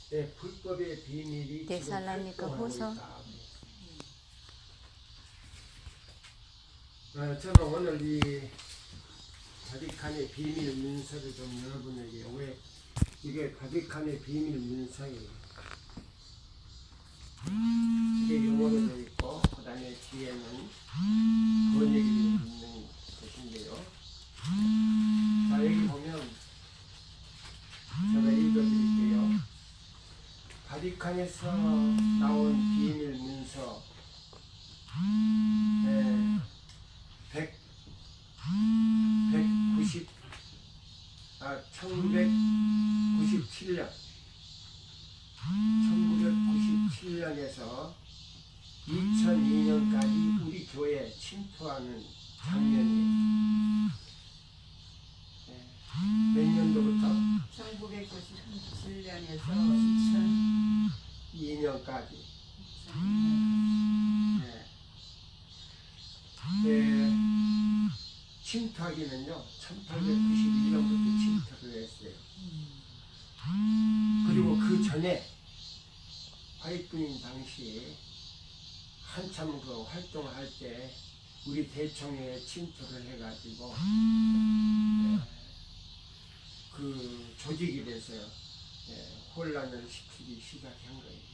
네, 불법의 비밀이 데살로니가 후서 저는 오늘 이 바티칸의 비밀 문서를 좀 여러분에게, 왜 이게 바티칸의 비밀 문서예요. 이게 영어로 되어 있고 그 다음에 뒤에는 번역이 있는 것인데요. 자, 여기 보면 제가 읽어드릴게요. 바티칸에서 나온 비밀 문서 1997년에서 2002년까지 우리 교회에 침투하는 장면이에요. 몇 년도부터? 1997년에서 2002년까지. 2002년. 침투하기는요, 1891년부터 침투를 했어요. 그리고 그 전에 화이트인 당시에 한참 그 활동할 때 우리 대총회에 침투를 해가지고 그 조직이 돼서요, 혼란을 시키기 시작한 거예요.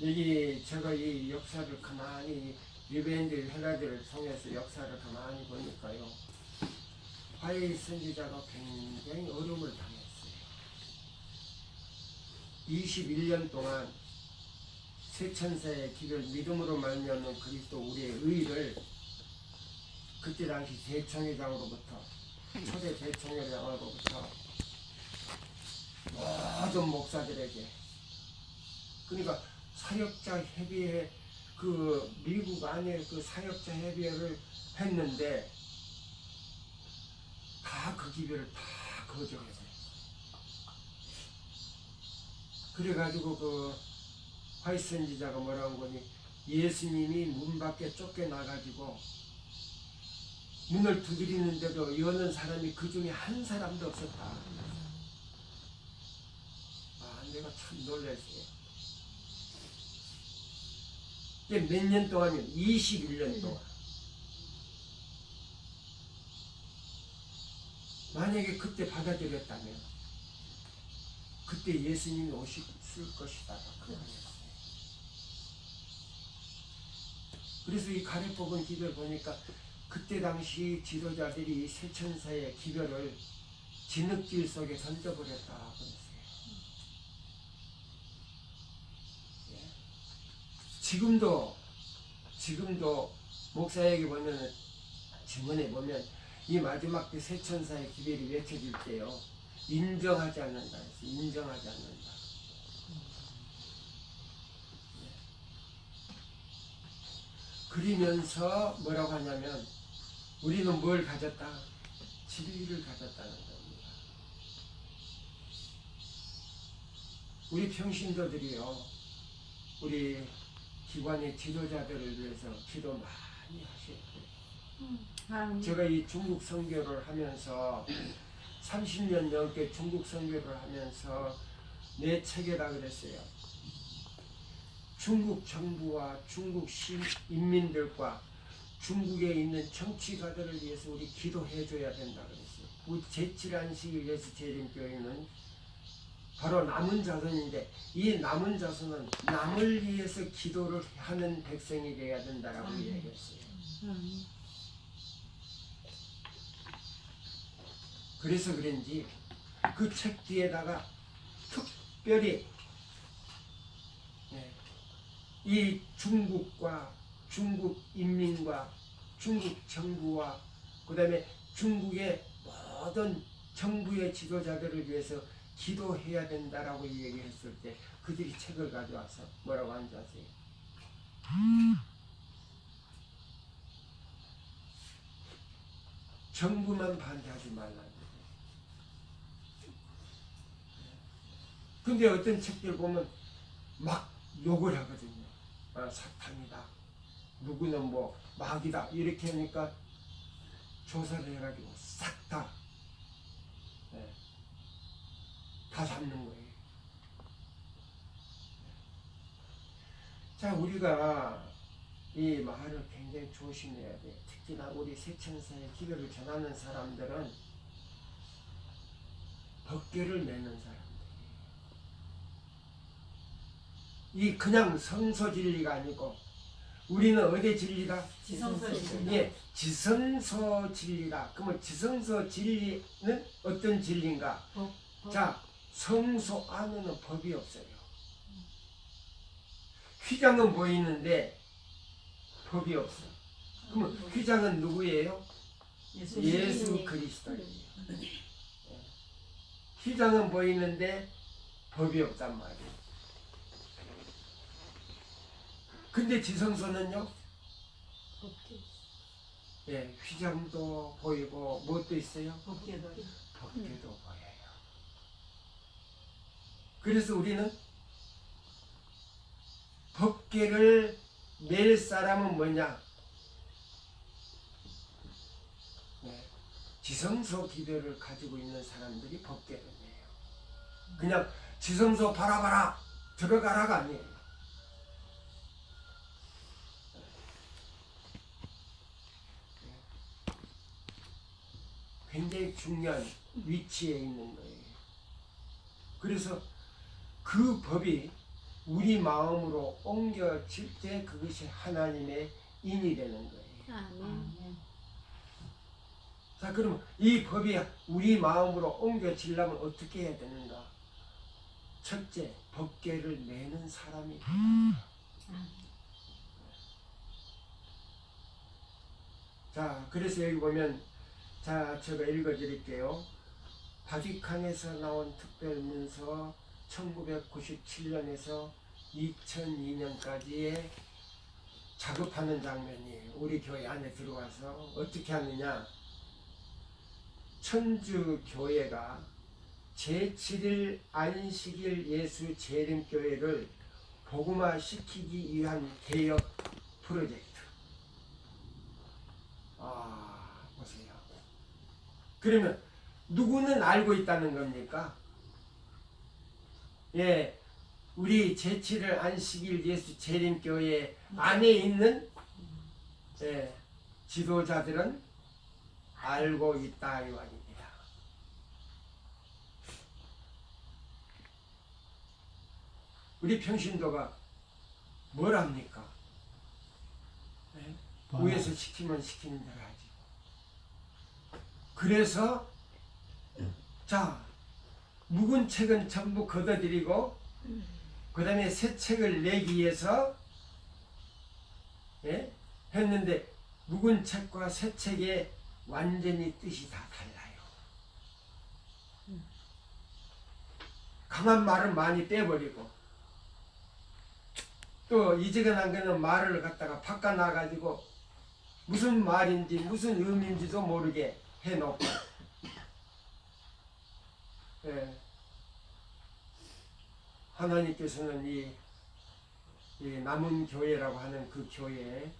여기 제가 이 역사를 가만히 리벤들 헤라드를 통해서 역사를 가만히 보니까요, 화해의 선지자가 굉장히 어려움을 당했어요. 21년 동안 세천사의 길을 믿음으로 말미암는 그리스도 우리의 의를 그때 당시 대총회장으로부터, 초대 대총회장으로부터 모든 목사들에게, 그러니까 사역자 협의회, 그 미국 안에 그 사역자 협의회를 했는데 다 그 기별을 다 거절했어요. 그래가지고 그 화이트 선지자가 뭐라고 보니, 예수님이 문 밖에 쫓겨나가지고 문을 두드리는데도 여는 사람이 그 중에 한 사람도 없었다. 내가 참 놀랐어요. 몇 년 동안이면 21년 동안. 만약에 그때 받아들였다면 그때 예수님이 오실 것이다. 그래서 이 가래 뽑은 기별 보니까 그때 당시 지도자들이 세천사의 기별을 진흙길 속에 던져버렸다 그랬어요. 지금도 목사에게 보면, 증언에 보면 이 마지막 때 세천사의 기별이 외쳐질 때요, 인정하지 않는다. 인정하지 않는다. 그러면서 뭐라고 하냐면, 우리는 뭘 가졌다? 진리를 가졌다는 겁니다. 우리 평신도들이요, 우리 기관의 지도자들을 위해서 기도 많이 하셨고요. 제가 이 중국 선교를 하면서 30년 넘게 중국 선교를 하면서 내 책에다 그랬어요. 중국 정부와 중국 인민들과 중국에 있는 정치가들을 위해서 우리 기도해줘야 된다 그랬어요. 우리 제7안식일 예수 재림교회는 바로 남은 자손인데, 이 남은 자손은 남을 위해서 기도를 하는 백성이 되어야 된다라고 얘기했어요. 그래서 그런지 그 책 뒤에다가 특별히 이 중국과 중국 인민과 중국 정부와 그 다음에 중국의 모든 정부의 지도자들을 위해서 기도해야 된다라고 얘기했을 때 그들이 책을 가져와서 뭐라고 하는지 아세요? 정부만 반대하지 말라는 거예요. 근데 어떤 책들 보면 막 욕을 하거든요. 사탄이다, 누구는 뭐 마귀다, 이렇게 하니까 조사를 해가지고 싹 다 다 잡는 거예요. 자, 우리가 이 말을 굉장히 조심해야 돼. 특히나 우리 세천사의 기도를 전하는 사람들은 법궤를 매는 사람들. 이 그냥 성서 진리가 아니고 우리는 어디 진리다? 지성서 진리. 예, 지성서 진리다. 그러면 지성서 진리는 어떤 진리인가? 법. 자, 성소 안에는 법이 없어요. 휘장은 보이는데 법이 없어. 그러면 휘장은 누구예요? 예수 그리스도예요. 휘장은 보이는데 법이 없단 말이에요. 근데 지성소는요? 예, 휘장도 보이고 무엇도 있어요? 법궤도. 법궤도 보여요. 그래서 우리는 법궤를 맬 사람은 뭐냐? 네, 지성소 기도를 가지고 있는 사람들이 법궤를 내요. 그냥 지성소 바라봐라 들어가라가 아니에요. 굉장히 중요한 위치에 있는 거예요. 그래서 그 법이 우리 마음으로 옮겨질 때 그것이 하나님의 인이 되는 거예요. 아멘. 자, 그러면 이 법이 우리 마음으로 옮겨지려면 어떻게 해야 되는가? 첫째, 법궤를 매는 사람이 된다. 자, 그래서 여기 보면, 자, 제가 읽어드릴게요. 바티칸에서 나온 특별문서 1997년에서 2002년까지의 작업하는 장면이에요. 우리 교회 안에 들어와서 어떻게 하느냐? 천주교회가 제7일 안식일 예수 재림교회를 복음화시키기 위한 개혁 프로젝트. 보세요. 그러면 누구는 알고 있다는 겁니까? 예, 우리 제7일 안식일 예수 재림교회 안에 있는 지도자들은 알고 있다 이 말입니다. 우리 평신도가 뭘 합니까? 위에서 시키면 시키는 대로 하지. 그래서 자, 묵은 책은 전부 걷어들이고 그 다음에 새 책을 내기 위해서 했는데 묵은 책과 새 책의 완전히 뜻이 다 달라요. 강한 말은 많이 빼버리고 또 이지근한 거는 말을 갖다가 바꿔 놔가지고 무슨 말인지 무슨 의미인지도 모르게 해놓고 하나님께서는 이 남은 교회라고 하는 그 교회에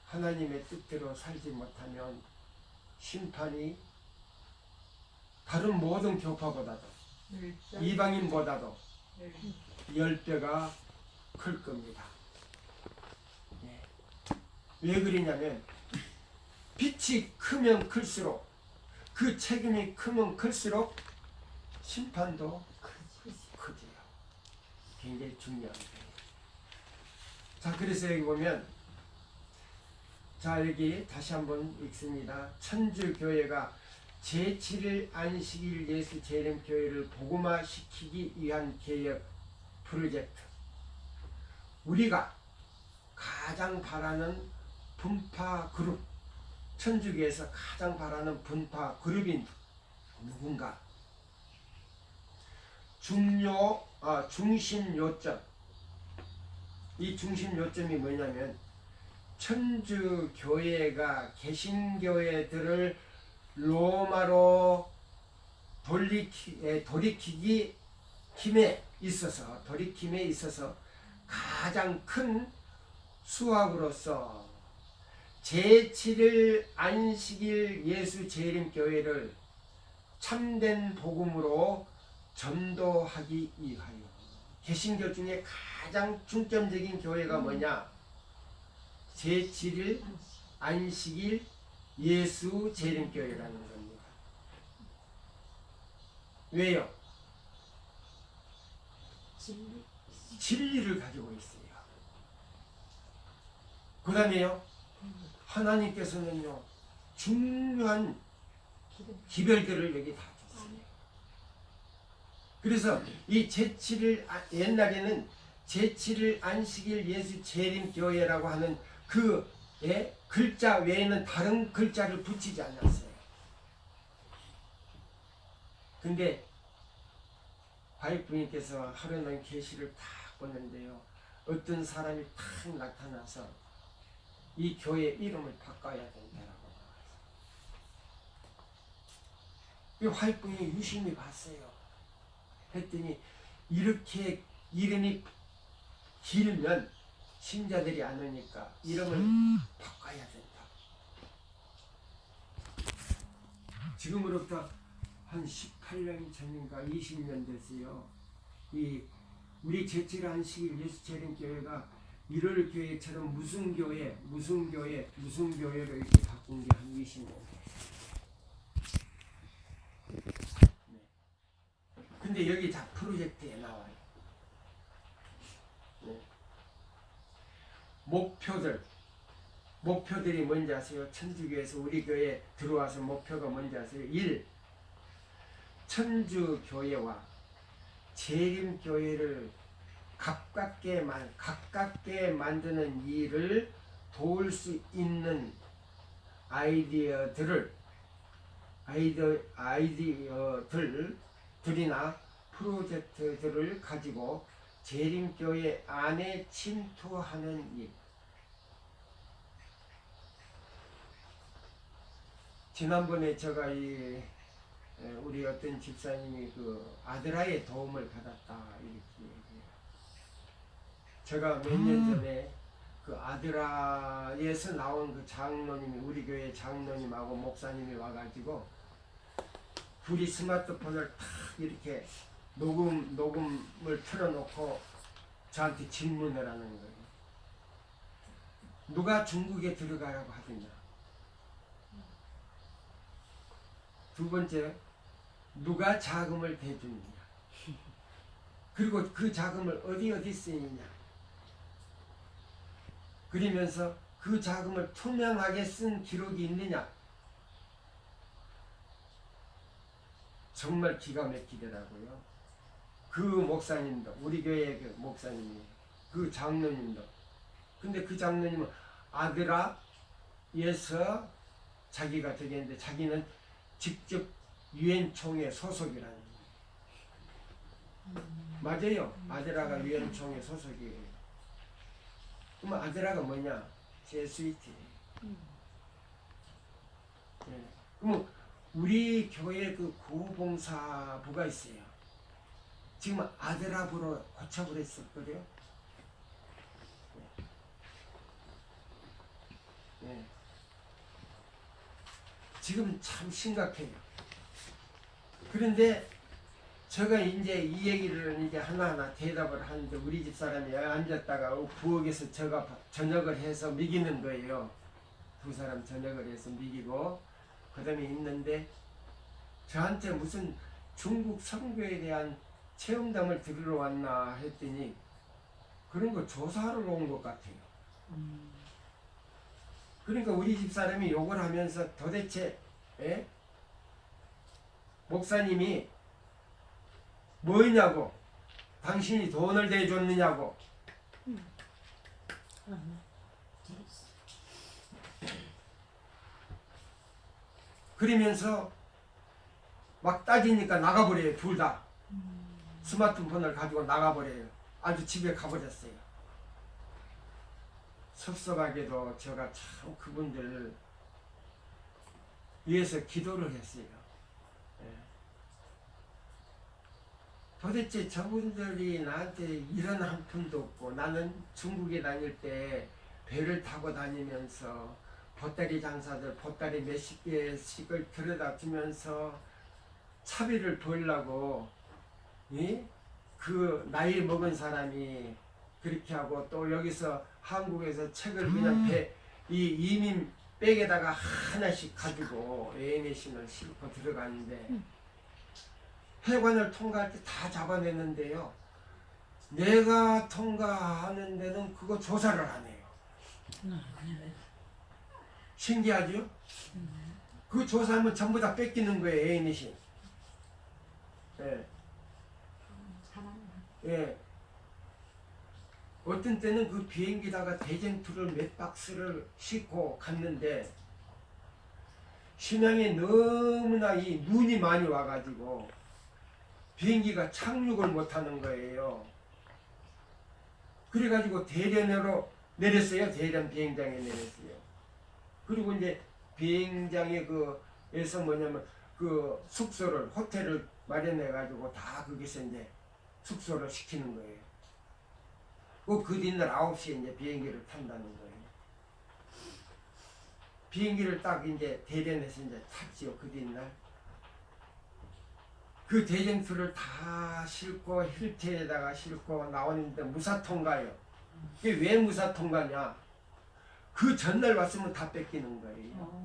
하나님의 뜻대로 살지 못하면 심판이 다른 모든 교파보다도 이방인보다도 10배가 클 겁니다. 왜 그러냐면 빛이 크면 클수록 그 책임이 크면 클수록 심판도 크지요. 굉장히 중요한 거예요. 자, 그래서 여기 보면 자, 여기 다시 한번 읽습니다. 천주교회가 제7일 안식일 예수 재림교회를 복음화시키기 위한 개혁 프로젝트. 우리가 가장 바라는 분파 그룹, 천주교에서 가장 바라는 분파 그룹인 누군가? 중심 요점. 이 중심 요점이 뭐냐면 천주교회가 개신교회들을 로마로 돌이킴에 있어서 가장 큰 수확으로서 제7일 안식일 예수 재림교회를 참된 복음으로 전도하기 위하여. 개신교 중에 가장 중점적인 교회가 뭐냐? 제7일 안식일 예수 재림교회라는 겁니다. 왜요? 진리를 가지고 있어요. 그 다음에요, 하나님께서는요, 중요한 기별들을 여기 다 줬어요. 그래서 이 제7일, 옛날에는 제7일 안식일 예수 재림교회라고 하는 그 글자 외에는 다른 글자를 붙이지 않았어요. 근데 화이프님께서 하루는 계시를 딱 보는데요, 어떤 사람이 탁 나타나서 이 교회 이름을 바꿔야 된다라고 나와요. 화이프님이 유심히 봤어요. 했더니 이렇게 이름이 길면 신자들이 안 오니까 이름을 바꿔야 된다. 지금으로부터 한 18년 전인가 20년 됐어요. 이 우리 제7 안식일 예수 재림교회가 1월 교회처럼 무슨 교회로 이렇게 바꾼 게 한 20년 됐어요. 네. 근데 여기 다 프로젝트에 나와요. 네. 목표들이 뭔지 아세요? 천주교에서 우리 교회에 들어와서 목표가 뭔지 아세요? 1. 천주교회와 재림교회를 가깝게 만드는 일을 도울 수 있는 아이디어들이나 프로젝트들을 가지고 재림교회 안에 침투하는 일. 지난번에 제가 우리 어떤 집사님이 그 아드라의 도움을 받았다 이렇게 얘기해요. 제가 몇 년 전에 그 아드라에서 나온 그 장로님이, 우리 교회 장로님하고 목사님이 와가지고 둘이 스마트폰을 탁 이렇게 녹음을 틀어놓고 저한테 질문을 하는 거예요. 누가 중국에 들어가라고 하더냐. 두 번째, 누가 자금을 대주느냐. 그리고 그 자금을 어디 쓰느냐. 그러면서 그 자금을 투명하게 쓴 기록이 있느냐. 정말 기가 막히더라고요. 그 목사님도, 우리 교회 그 목사님이, 그 장로님도. 근데 그 장로님은 아드라에서 자기가 저기 했는데 자기는 직접 유엔총회 소속이라는 거예요. 맞아요. 아드라가 유엔총회 소속이에요. 그럼 아드라가 뭐냐? 제스위트. 네. 그럼 우리 교회 그 구호봉사부가 있어요. 지금 아드라부로 고쳐버렸었거든요. 네. 지금 참 심각해요. 그런데 제가 이제 이 얘기를 이제 하나하나 대답을 하는데 우리 집사람이 앉았다가 부엌에서 제가 저녁을 해서 먹이는 거예요. 두 사람 저녁을 해서 먹이고 그 다음에 있는데 저한테 무슨 중국 선교에 대한 체험담을 들으러 왔나 했더니 그런 거 조사하러 온 것 같아요. 그러니까 우리 집사람이 욕을 하면서 도대체 목사님이 뭐냐고, 당신이 돈을 대줬느냐고. 그러면서 막 따지니까 나가버려요. 둘 다 스마트폰을 가지고 나가버려요. 아주 집에 가버렸어요. 섭섭하게도 제가 참 그분들 위해서 기도를 했어요. 도대체 저분들이 나한테 일은 한 푼도 없고, 나는 중국에 다닐 때 배를 타고 다니면서 보따리 장사들 보따리 몇십 개씩을 들여다 주면서 차비를 벌려고 예? 그 나이 먹은 사람이 그렇게 하고 또 여기서 한국에서 책을 그냥 이 이민 백에다가 하나씩 가지고 애니메이션을 싣고 들어가는데 해관을 통과할 때 다 잡아내는데요. 내가 통과하는 데는 그거 조사를 안 해요. 신기하죠? 그 조사하면 전부 다 뺏기는 거예요, 애니메이션. 예. 예. 어떤 때는 그 비행기다가 대쟁투를 몇 박스를 싣고 갔는데 심양에 너무나 이 눈이 많이 와가지고 비행기가 착륙을 못하는 거예요. 그래가지고 대련으로 내렸어요. 대련 비행장에 내렸어요. 그리고 이제 비행장에 그에서 뭐냐면 그 숙소를 호텔을 마련해가지고 다 거기서 이제 숙소를 시키는 거예요. 그 뒷날 9시에 이제 비행기를 탄다는 거예요. 비행기를 딱 이제 대련해서 이제 탔지요. 그 뒷날. 그 대전투를 다 싣고 힐트에다가 싣고 나오는데 무사통과요. 이게 왜 무사통과냐? 그 전날 왔으면 다 뺏기는 거예요.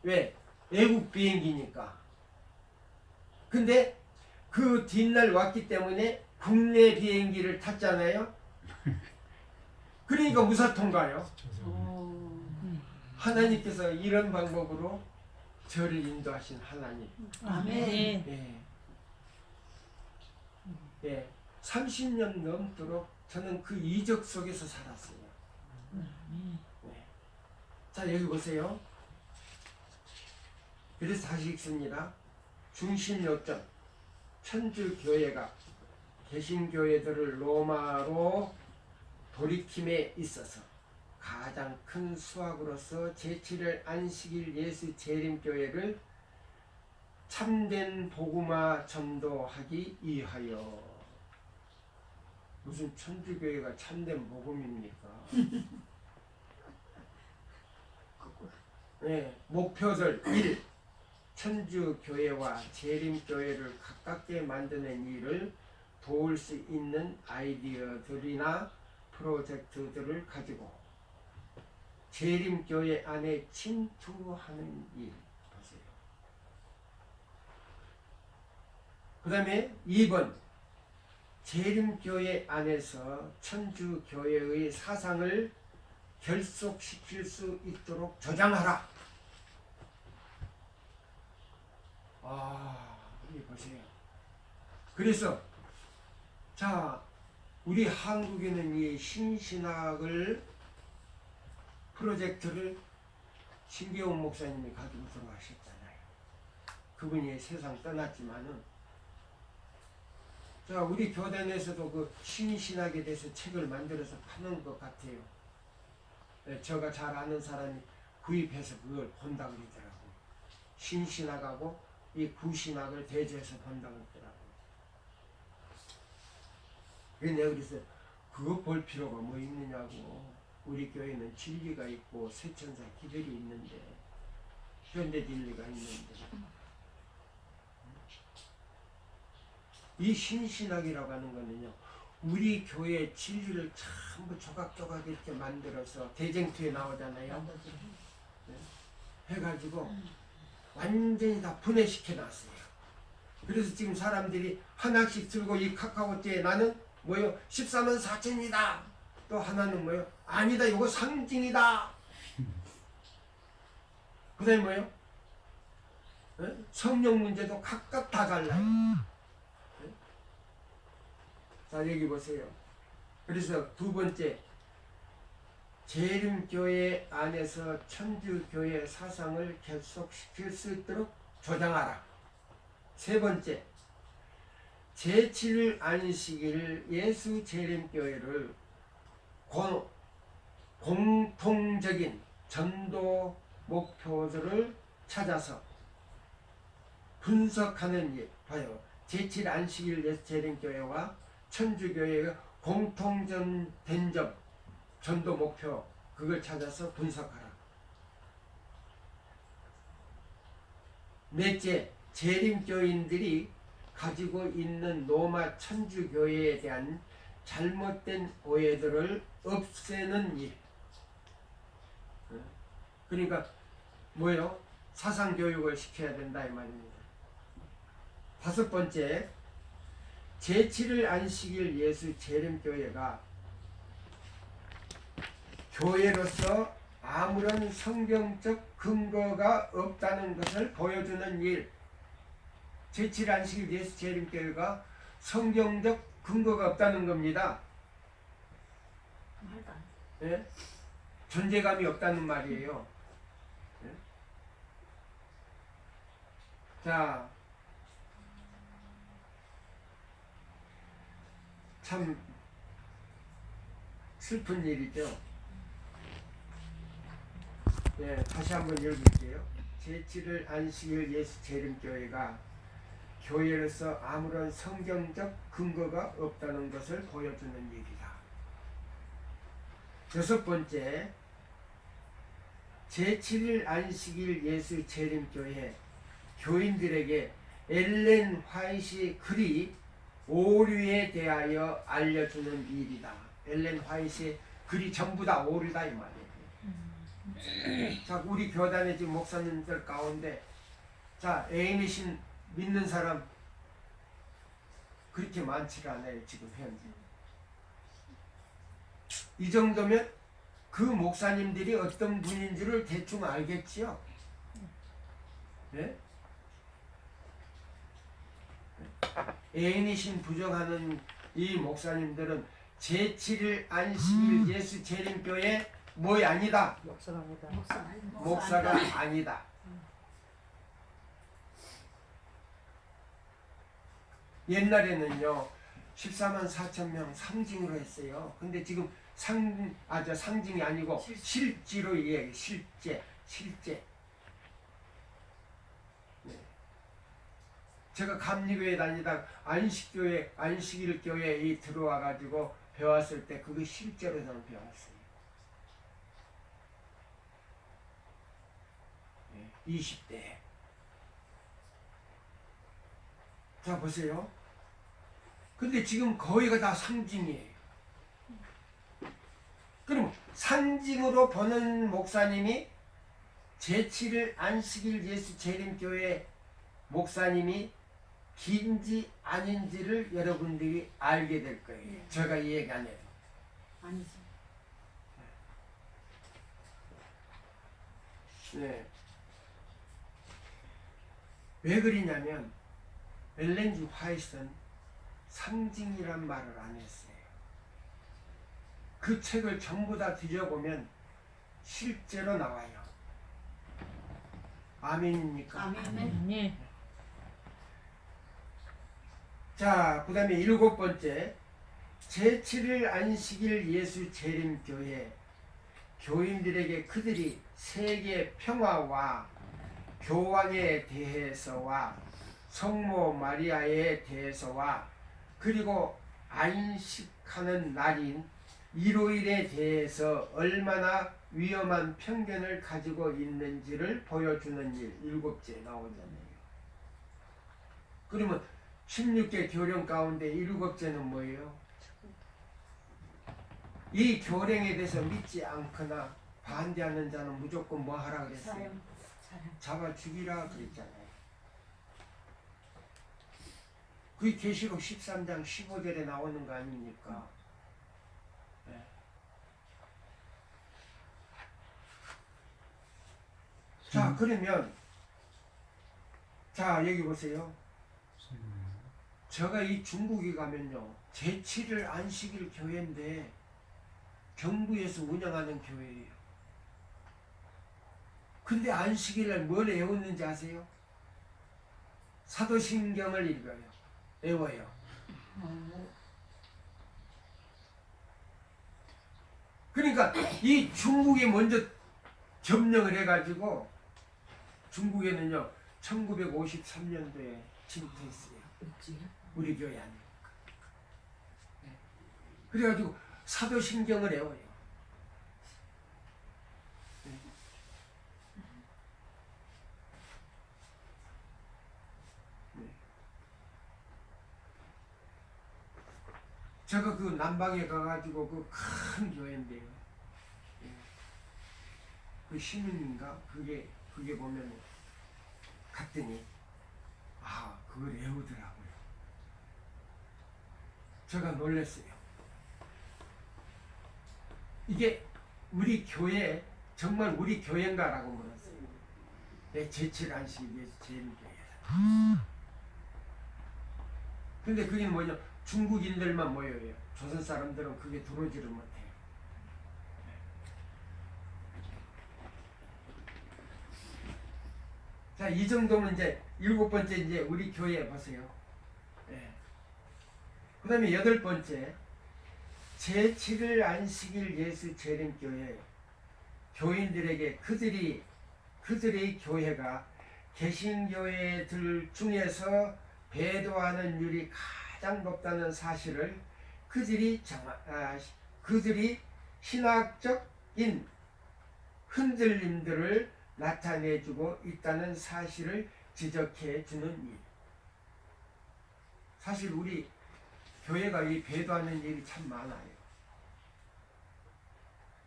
왜? 외국 비행기니까. 근데 그 뒷날 왔기 때문에 국내 비행기를 탔잖아요. 그러니까 무사통과요. 하나님께서 이런 방법으로 저를 인도하신 하나님. 아멘. 예. 예. 30년 넘도록 저는 그 이적 속에서 살았어요. 네. 자, 여기 보세요. 그래서 다시 읽습니다. 중심 요점. 천주 교회가 개신교회들을 로마로 돌이킴에 있어서 가장 큰 수확으로서 제7일 안식일 예수 재림교회를 참된 복음화 전도하기 위하여. 무슨 천주교회가 참된 복음입니까? 네, 목표들 1. 천주교회와 재림교회를 가깝게 만드는 일을 도울 수 있는 아이디어들이나 프로젝트들을 가지고 재림교회 안에 침투하는 일. 보세요. 그 다음에 2번 재림교회 안에서 천주교회의 사상을 결속시킬 수 있도록 조장하라. 여기 보세요. 그래서 자, 우리 한국에는 이 신신학을 프로젝트를 신계원 목사님이 가지고 들어가셨잖아요. 그분이 세상 떠났지만은 자, 우리 교단에서도 그 신신학에 대해서 책을 만들어서 파는 것 같아요. 네, 제가 잘 아는 사람이 구입해서 그걸 본다고 그러더라고요. 신신학하고 이 구신학을 대조해서 본다고 그러더라고요. 내가 그래서 그거 볼 필요가 뭐 있느냐고. 우리 교회는 진리가 있고 세천사 기들이 있는데, 현대 진리가 있는데, 이 신신학이라고 하는 거는요, 우리 교회 진리를 전부 조각조각 이렇게 만들어서 대쟁투에 나오잖아요. 네? 해가지고 완전히 다 분해시켜 놨어요. 그래서 지금 사람들이 하나씩 들고 이 카카오톡에 나는 뭐요? 14만 4천이다. 또 하나는 뭐요? 아니다. 이거 상징이다. 그 다음에 뭐요? 네? 성령 문제도 각각 다 달라요. 네? 자, 여기 보세요. 그래서 두 번째, 재림교회 안에서 천주교회 사상을 결속시킬 수 있도록 조장하라. 세 번째, 제7일 안식일 예수 재림교회를 공통적인 전도 목표들을 찾아서 분석하는 일. 봐요. 제7 안식일 예수 재림교회와 천주교회가 공통된 점, 전도 목표, 그걸 찾아서 분석하라. 넷째, 재림교인들이 가지고 있는 로마 천주교회에 대한 잘못된 오해들을 없애는 일. 그러니까 뭐예요? 사상교육을 시켜야 된다 이 말입니다. 다섯 번째, 제7일 안식일 예수 재림교회가 교회로서 아무런 성경적 근거가 없다는 것을 보여주는 일. 제7일 안식일 예수 재림교회가 성경적 근거가 없다는 겁니다. 말도 안 돼. 예? 존재감이 없다는 말이에요. 예? 자, 참 슬픈 일이죠. 예, 다시 한번 읽을게요. 제7일 안식일 예수 재림교회가 교회로서 아무런 성경적 근거가 없다는 것을 보여주는 일이다. 여섯 번째, 제7일 안식일 예수 재림교회 교인들에게 엘렌 화이트의 글이 오류에 대하여 알려주는 일이다. 엘렌 화이트의 글이 전부 다 오류다 이 말이에요. 자, 우리 교단의 지금 목사님들 가운데 자, 애인이신 믿는 사람 그렇게 많지가 않아요. 지금 현재. 이 정도면 그 목사님들이 어떤 분인지를 대충 알겠지요. 네? 애인이신 부정하는 이 목사님들은 제7일 안식일 예수 재림교회 뭐이 아니다. 목사가 아니다. 목사가 아니다. 옛날에는요 14만 4천 명 상징으로 했어요. 근데 지금 상징이 아니고 실제로 얘기해요. 실제. 네. 제가 감리교회 다니다 안식일 교회에 들어와 가지고 배웠을 때 그게 실제로 저는 배웠어요. 20대. 자, 보세요. 근데 지금 거의가 다 상징이에요. 그럼 상징으로 보는 목사님이 제7일 안식일 예수 재림교회 목사님이 긴지 아닌지를 여러분들이 알게 될 거예요. 네. 제가 이 얘기 안 해도. 아니죠. 네. 왜 그러냐면 엘렌 지 화이트는 상징이란 말을 안 했어요. 그 책을 전부 다 뒤져보면 실제로 나와요. 아멘입니까? 아멘. 네. 자, 그 다음에 일곱 번째, 제7일 안식일 예수 재림교회 교인들에게 그들이 세계 평화와 교황에 대해서와 성모 마리아에 대해서와 그리고 안식하는 날인 일요일에 대해서 얼마나 위험한 편견을 가지고 있는지를 보여주는 일, 일곱째 나오잖아요. 그러면 16개 교령 가운데 일곱째는 뭐예요? 이 교령에 대해서 믿지 않거나 반대하는 자는 무조건 뭐 하라 그랬어요? 잡아 죽이라 그랬잖아요. 그게 계시록 13장 15절에 나오는 거 아닙니까? 네. 자, 그러면 자, 여기 보세요. 제가 이 중국에 가면요 제7일 안식일 교회인데 경부에서 운영하는 교회예요. 근데 안식일날 뭘 외우는지 아세요? 사도신경을 읽어요. 외워요. 그러니까 이 중국에 먼저 점령을 해가지고 중국에는요 1953년도에 진입했어요. 우리 교회 아니에요. 그래가지고 사도신경을 외워요. 제가 그 남방에 가가지고 그 큰 교회인데요. 예. 그 시민인가 그게 보면 갔더니 그걸 외우더라고요. 제가 놀랐어요. 이게 우리 교회 정말 우리 교회인가라고 물었어요. 내 제7 안식일 예수 재림교회다. 근데 그게 뭐냐? 중국인들만 모여요. 조선 사람들은 그게 들어오지를 못해요. 자, 이 정도면 이제 7번째 이제 우리 교회 보세요. 예. 그 다음에 8번째 제7일 안식일 예수 재림교회 교인들에게 그들의 교회가 개신교회들 중에서 배도하는 율이 가장 높다는 사실을 그들이 신학적인 흔들림들을 나타내주고 있다는 사실을 지적해 주는 일. 사실 우리 교회가 이 배도하는 일이 참 많아요.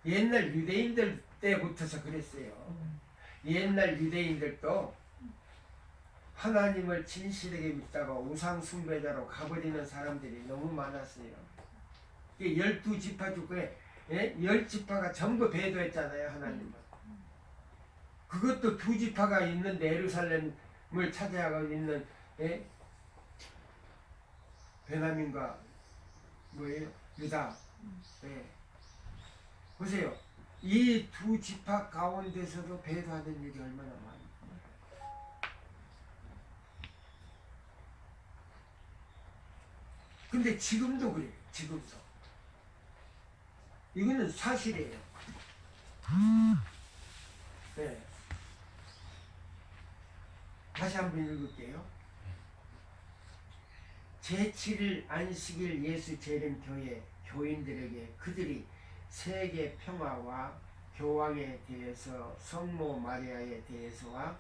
옛날 유대인들 때부터서 그랬어요. 옛날 유대인들도 하나님을 진실하게 믿다가 우상 숭배자로 가버리는 사람들이 너무 많았어요. 12지파 중에 10지파가 전부 배도했잖아요, 하나님을. 그것도 2지파가 있는 예루살렘을 차지하고 있는 베냐민과 유다. 보세요. 이 2지파 가운데서도 배도하는 일이 얼마나 많아요. 근데 지금도 그래요. 지금도. 이거는 사실이에요. 네. 다시 한번 읽을게요. 제7일 안식일 예수 재림교회 교인들에게 그들이 세계 평화와 교황에 대해서 성모 마리아에 대해서와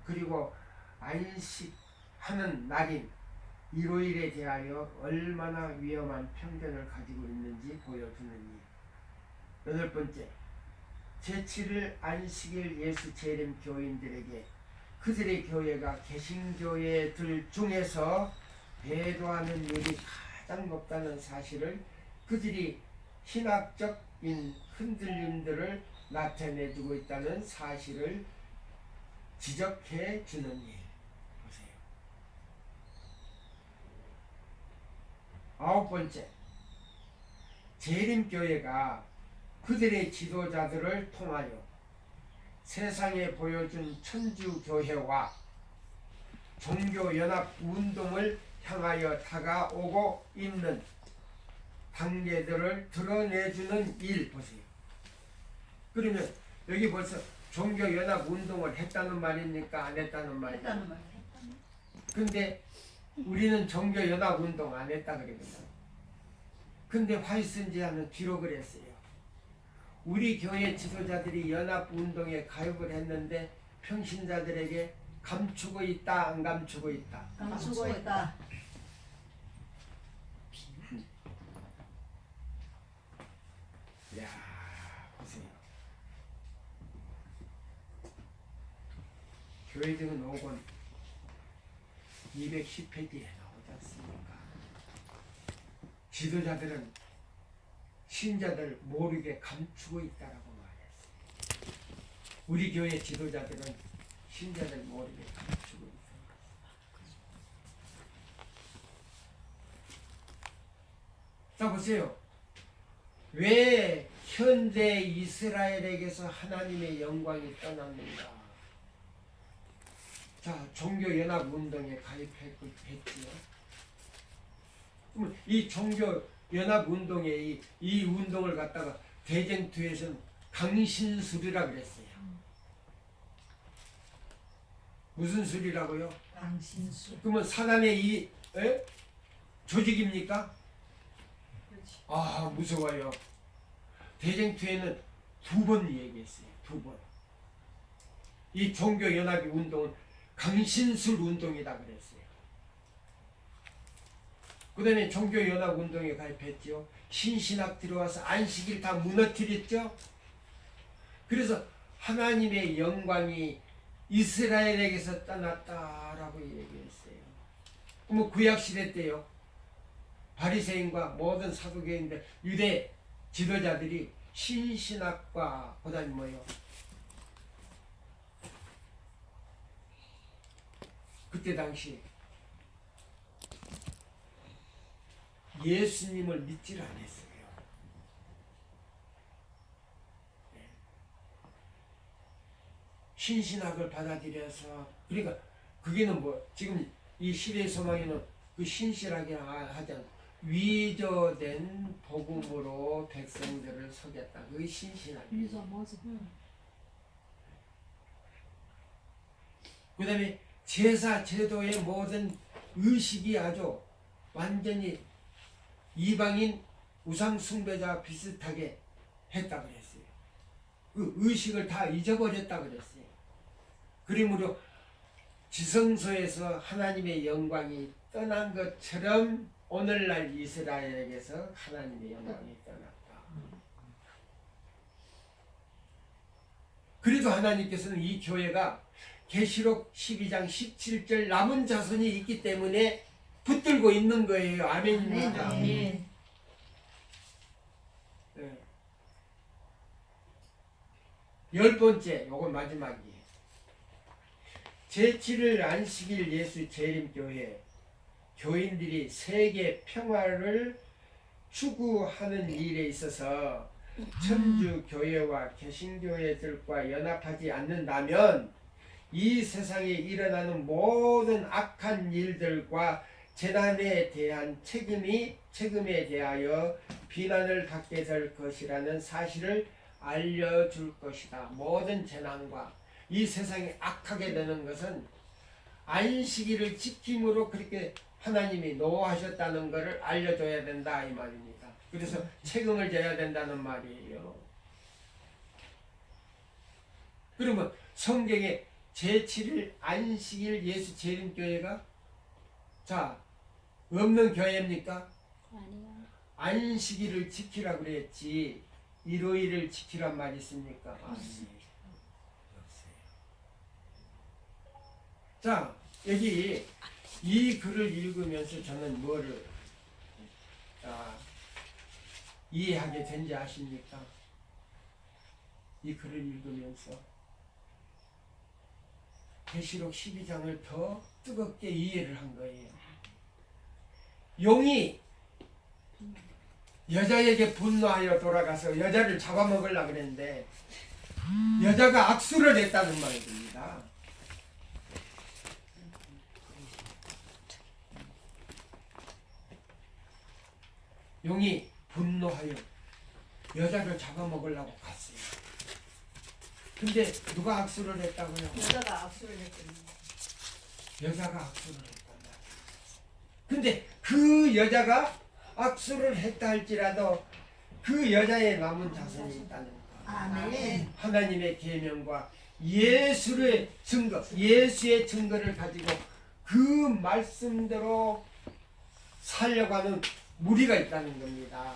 그리고 안식하는 날인 일요일에 대하여 얼마나 위험한 편견을 가지고 있는지 보여주는 일. 8번째, 제7일 안식일 예수 재림 교인들에게 그들의 교회가 개신교회들 중에서 배도하는 일이 가장 높다는 사실을 그들이 신학적인 흔들림들을 나타내주고 있다는 사실을 지적해 주는 일. 보세요. 9번째, 재림교회가 그들의 지도자들을 통하여 세상에 보여준 천주교회와 종교연합운동을 향하여 다가오고 있는 단계들을 드러내주는 일. 보세요. 그러면 여기 벌써 종교연합운동을 했다는 말입니까? 안 했다는 말입니까? 했다는 말. 근데 우리는 종교연합운동 안 했다 그러거든요. 근데 화이슨지하는 기록을 했어요. 우리 교회 지도자들이 연합운동에 가입을 했는데 평신자들에게 감추고 있다, 안 감추고 있다? 감추고 있다. 야, 보세요. 교회증은 5권 210페이지에 나오지 않습니까? 지도자들은 신자들 모르게 감추고 있다라고 말했어요. 우리 교회 지도자들은 신자들 모르게 감추고 있습니다. 자, 보세요. 왜 현대 이스라엘에게서 하나님의 영광이 떠났는가? 자, 종교연합운동에 가입했지요. 그러면 이 종교연합운동의 이 운동을 갖다가 대쟁투에서는 강신술이라 그랬어요. 무슨 술이라고요? 강신술. 그러면 사단의 이 조직입니까? 무서워요. 대쟁투에는 2번 얘기했어요. 2번. 이 종교연합의 운동은 강신술 운동이다 그랬어요. 그 다음에 종교연합운동에 가입했죠. 신신학 들어와서 안식일 다 무너뜨렸죠. 그래서 하나님의 영광이 이스라엘에게서 떠났다라고 얘기했어요. 그러면 구약시대 때요. 바리새인과 모든 사두개인들 유대 지도자들이 신신학과 그다음에 뭐요? 그때 당시 예수님을 믿지를 않았어요. 신신학을 받아들여서 그러니까 그게는 뭐 지금 이 시대의 소망에는 그 신신학이라 하지 않고 위조된 복음으로 백성들을 속였다. 그게 신신학이에요. 맞아. 그 다음에 제사 제도의 모든 의식이 아주 완전히 이방인 우상 숭배자 비슷하게 했다 그랬어요. 그 의식을 다 잊어버렸다 그랬어요. 그러므로 지성소에서 하나님의 영광이 떠난 것처럼 오늘날 이스라엘에게서 하나님의 영광이 떠났다. 그래도 하나님께서는 이 교회가 계시록 12장 17절 남은 자손이 있기 때문에 붙들고 있는 거예요. 아멘입니다. 아멘. 네. 10번째, 요건 마지막이에요. 제7일 안식일 예수 재림교회 교인들이 세계 평화를 추구하는 일에 있어서 천주 교회와 개신교회들과 연합하지 않는다면 이 세상에 일어나는 모든 악한 일들과 재난에 대한 책임에 대하여 비난을 받게 될 것이라는 사실을 알려줄 것이다. 모든 재난과 이 세상이 악하게 되는 것은 안식일을 지킴으로 그렇게 하나님이 노하셨다는 것을 알려줘야 된다 이 말입니다. 그래서 책임을 져야 된다는 말이에요. 그러면 성경에 제7일 안식일 예수 재림교회가 자 없는 교회입니까? 아니요. 안식일을 지키라 그랬지 일요일을 지키란 말이 있습니까? 없어요. 자 여기 이 글을 읽으면서 저는 뭐를 이해하게 된지 아십니까? 이 글을 읽으면서 계시록 12장을 더 뜨겁게 이해를 한 거예요. 용이 여자에게 분노하여 돌아가서 여자를 잡아먹으려고 그랬는데 여자가 악수를 했다는 말입니다. 용이 분노하여 여자를 잡아먹으려고 갔어요. 근데 누가 악수를 했다고요? 여자가 악수를 했거든요. 여자가 악수를 했단 말이에요. 근데 그 여자가 악수를 했다 할지라도 그 여자의 남은 자손이 있다는 거. 아멘. 하나님의 계명과 예수의 증거를 가지고 그 말씀대로 살려고 하는 무리가 있다는 겁니다.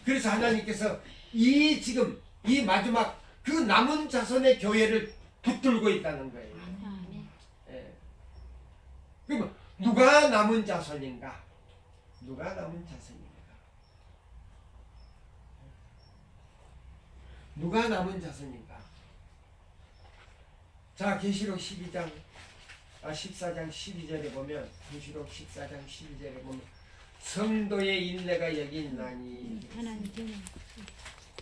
그래서 하나님께서 지금 이 마지막 그 남은 자손의 교회를 붙들고 있다는 거예요. 아멘. 예. 그러면 누가 남은 자손인가? 누가 남은 자손인가? 누가 남은 자손인가? 자, 계시록 14장 12절에 보면 계시록 14장 12절에 보면 성도의 인내가 여기 있나니 하나님 계명.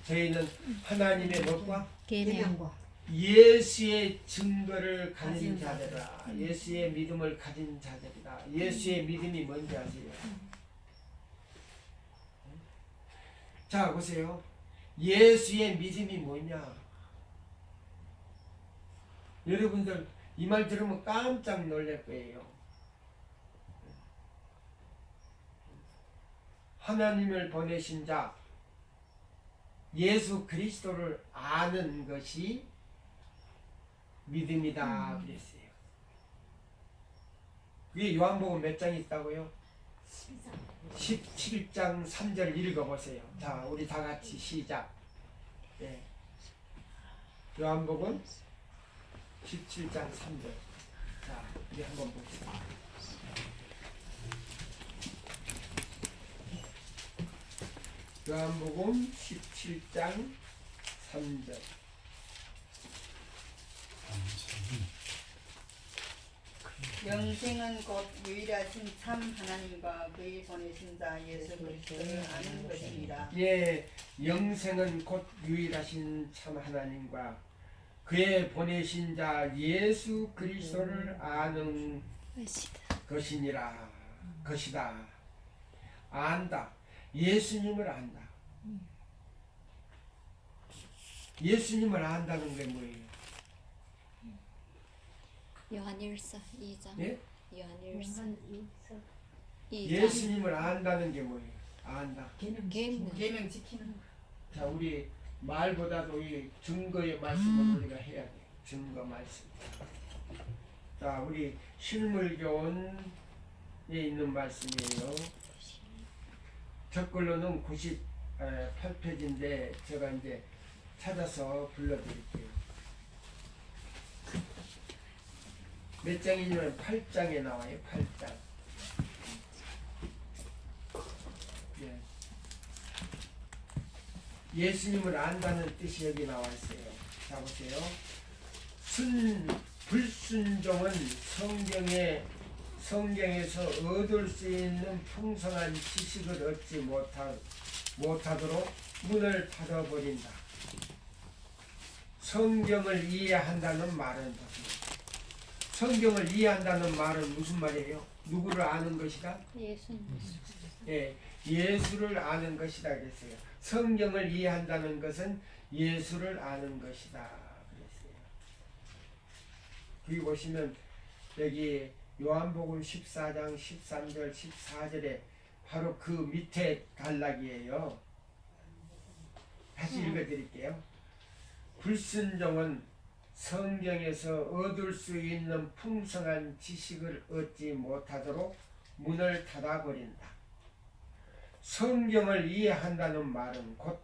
저희는 하나님의 법과 계명. 예수의 증거를 가진 가진 자들이라. 예수의 믿음을 가진 자들이다. 예수의 믿음이 뭔지 아세요? 자 보세요. 예수의 믿음이 뭐냐? 여러분들 이 말 들으면 깜짝 놀랄 거예요. 하나님을 보내신 자 예수 그리스도를 아는 것이 믿음이다 그랬어요. 그게 요한복음 몇 장이 있다고요? 12장. 17장 3절 읽어보세요. 자, 우리 다 같이 시작. 예. 요한복음 17장 3절. 자, 우리 한번 봅시다. 요한복음 17장 3절. 영생은 곧 유일하신 참 하나님과 그의 보내신 자 예수 그리스도를 아는 것입니다. 예, 영생은 곧 유일하신 참 하나님과 그의 보내신 자 예수 그리스도를 아는 것이니라. 것이다. 안다. 예수님을 안다. 예수님을 안다는 게 뭐예요? 요한일서 2장. 예? 요한일서 2장. 예수님을 안다는 게 뭐예요? 안다. 계명. 계명 지키는 거. 자, 우리 말보다도 이 증거의 말씀을 우리가 해야 돼요. 증거 말씀. 자, 우리 실물교훈에 있는 말씀이에요. 적글로는 98페이지인데 제가 이제 찾아서 불러드릴게요. 몇 장이냐면 8장에 나와요. 8장. 예. 예수님을 안다는 뜻이 여기 나와 있어요. 자, 보세요. 불순종은 성경에서 얻을 수 있는 풍성한 지식을 얻지 못하도록 문을 닫아버린다. 성경을 이해한다는 말은 보세요. 성경을 이해한다는 말은 무슨 말이에요? 누구를 아는 것이다? 예수님. 예, 예수를 아는 것이다 그랬어요. 성경을 이해한다는 것은 예수를 아는 것이다 그랬어요. 여기 보시면 여기 요한복음 14장 13절 14절에 바로 그 밑에 단락이에요. 다시 읽어드릴게요. 불순종은 성경에서 얻을 수 있는 풍성한 지식을 얻지 못하도록 문을 닫아버린다. 성경을 이해한다는 말은 곧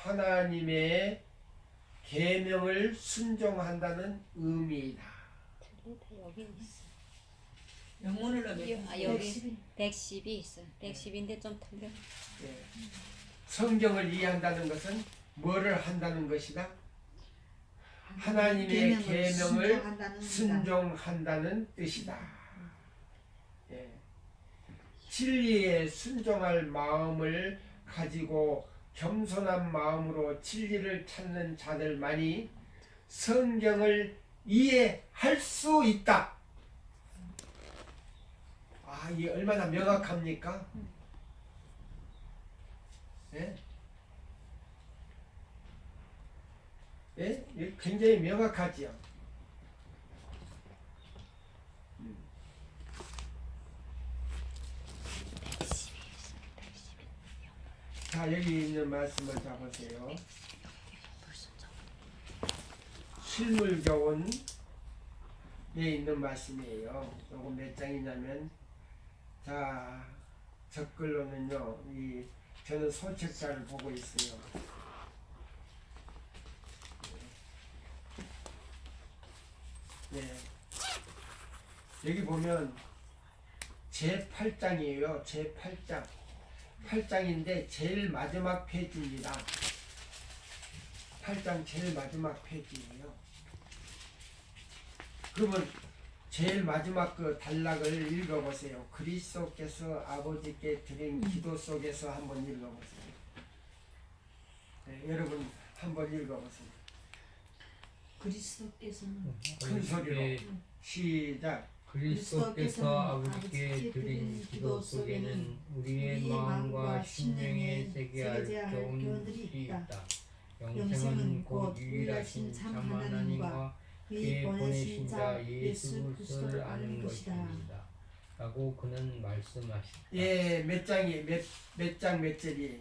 하나님의 계명을 순종한다는 의미이다. 틀리다. 여기 있어. 영문으로 여기 110이 있어. 110인데 좀 틀려. 예. 성경을 이해한다는 것은 뭐를 한다는 것이다? 하나님의 계명을 순종한다는 뜻이다. 예. 진리에 순종할 마음을 가지고 겸손한 마음으로 진리를 찾는 자들만이 성경을 이해할 수 있다. 아, 이게 얼마나 명확합니까? 예? 예? 이게 굉장히 명확하지요. 자, 여기 있는 말씀을 자 보세요. 실물교훈에 있는 말씀이에요. 요거 몇 장이냐면, 자, 적글로는요, 저는 소책자를 보고 있어요. 네. 여기 보면 제8장이에요. 제8장. 8장인데 제일 마지막 페이지입니다. 8장 제일 마지막 페이지예요. 그러면 제일 마지막 그 단락을 읽어보세요. 그리스도께서 아버지께 드린 기도 속에서 한번 읽어보세요. 네, 여러분 한번 읽어보세요. 그리스도께서는 큰 소리로 시작. 그리스도께서 아버지께 드린 기도 속에는 우리의 마음과 심령에 새겨야 할 교훈들이 있다. 영생은 곧 유일하신 참 하나님과 그의 보내신 자 예수 그리스도를 아는 것입니다. 라고 그는 말씀하셨다. 예, 몇 장이 몇 장 몇 절이에요?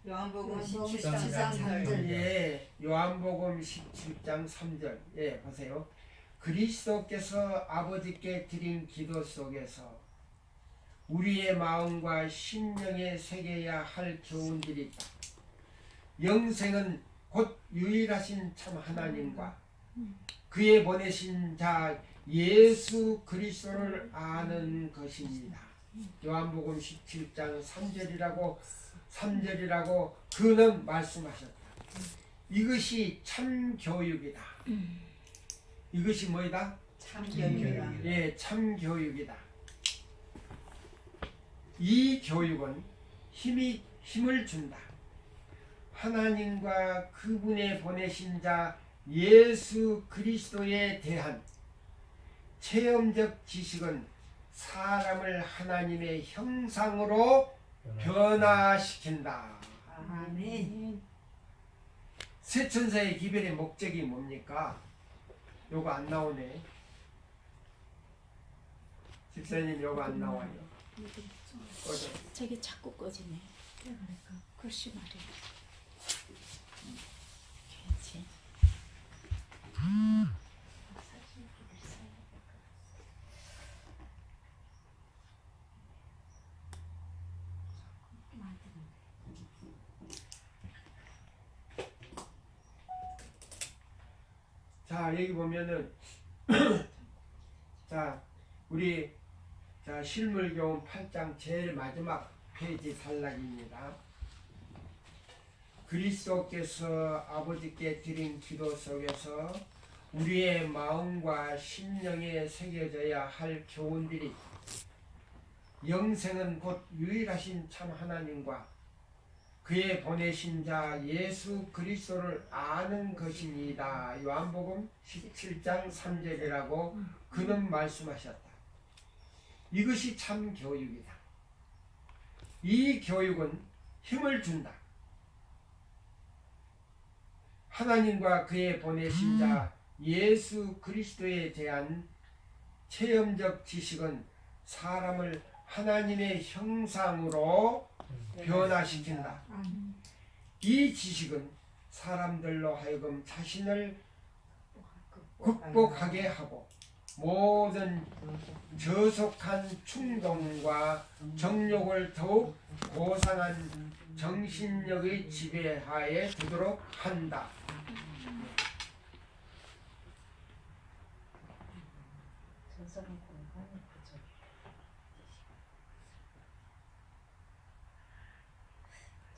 요한복음 17장 17장 3절. 예, 요한복음 17장 3절. 예, 보세요. 그리스도께서 아버지께 드린 기도 속에서 우리의 마음과 심령에 새겨야 할 교훈들이 있다. 영생은 곧 유일하신 참 하나님과 그의 보내신 자 예수 그리스도를 아는 것입니다. 요한복음 17장 3절이라고 그는 말씀하셨다. 이것이 참 교육이다. 이것이 뭐이다? 참교육이다. 예, 참 교육이다. 이 교육은 힘을 준다. 하나님과 그분의 보내신 자 예수 그리스도에 대한 체험적 지식은 사람을 하나님의 형상으로 변화시킨다. 아멘. 세천사의 기별의 목적이 뭡니까? 요거 안 나오네. 집사님 요거 안 나와요. 꺼져. 저게 자꾸 꺼지네. 글씨 말이야. 괜찮지. 자 여기 보면은 자 우리 자 실물교훈 8장 제일 마지막 페이지 단락입니다. 그리스도께서 아버지께 드린 기도 속에서 우리의 마음과 심령에 새겨져야 할 교훈들이 영생은 곧 유일하신 참 하나님과 그의 보내신 자 예수 그리스도를 아는 것입니다. 요한복음 17장 3절이라고 그는 말씀하셨다. 이것이 참 교육이다. 이 교육은 힘을 준다. 하나님과 그의 보내신 자 예수 그리스도에 대한 체험적 지식은 사람을 하나님의 형상으로 변화시킨다. 이 지식은 사람들로 하여금 자신을 극복하게 하고 모든 저속한 충동과 정욕을 더욱 고상한 정신력의 지배하에 두도록 한다.